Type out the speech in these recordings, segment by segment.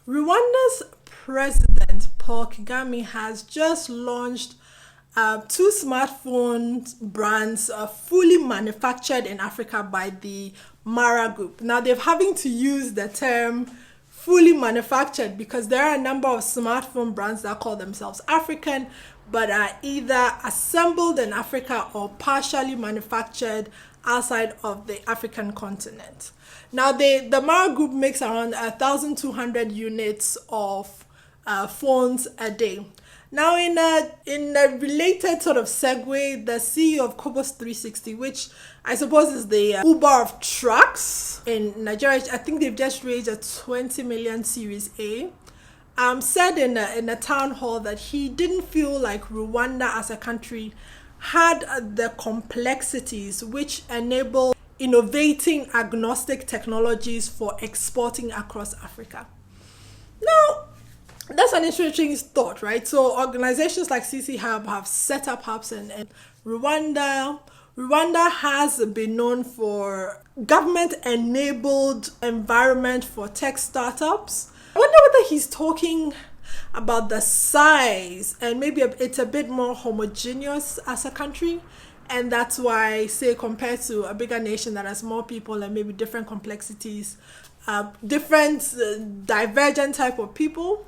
Rwanda's president, Paul Kagame, has just launched two smartphone brands fully manufactured in Africa by the Mara Group. Now, they're having to use the term fully manufactured because there are a number of smartphone brands that call themselves African, but are either assembled in Africa or partially manufactured outside of the African continent. Now, the Mara Group makes around 1,200 units of phones a day. Now, in a related sort of segue, the CEO of Cobos 360, which I suppose is the Uber of trucks in Nigeria, I think they've just raised a 20 million Series A, said in a town hall that he didn't feel like Rwanda as a country had the complexities which enable innovating agnostic technologies for exporting across Africa. Now, that's an interesting thought, right? So organizations like CC Hub have set up hubs in Rwanda. Rwanda has been known for government-enabled environment for tech startups. I wonder whether he's talking about the size and maybe it's a bit more homogeneous as a country. And that's why, say, compared to a bigger nation that has more people and maybe different complexities, different divergent type of people.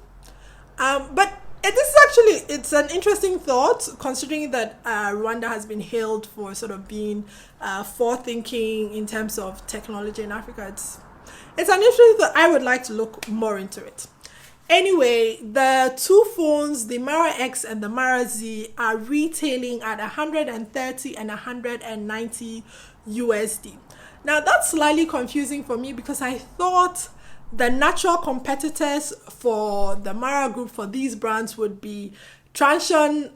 But it's an interesting thought, considering that Rwanda has been hailed for sort of being forward-thinking in terms of technology in Africa. It's an interesting thought. I would like to look more into it. Anyway, the two phones, the Mara X and the Mara Z, are retailing at 130 and 190 USD. Now, that's slightly confusing for me because I thought the natural competitors for the Mara Group for these brands would be Transsion,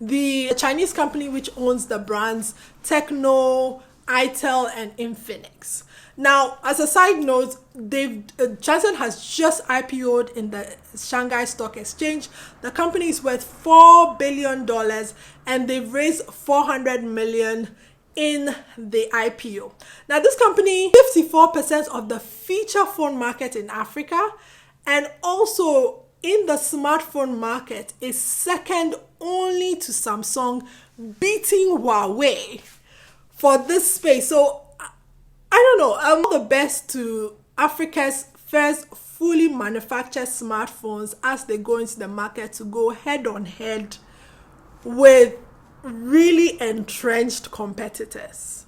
the Chinese company which owns the brands Tecno, itel, and Infinix. Now, as a side note, Transsion has just IPO'd in the Shanghai Stock Exchange. The company is worth $4 billion and they've raised $400 million in the IPO. Now, this company, 54% of the feature phone market in Africa, and also in the smartphone market is second only to Samsung, beating Huawei for this space. So I don't know, I'm the best to Africa's first fully manufactured smartphones as they go into the market to go head on head with really entrenched competitors.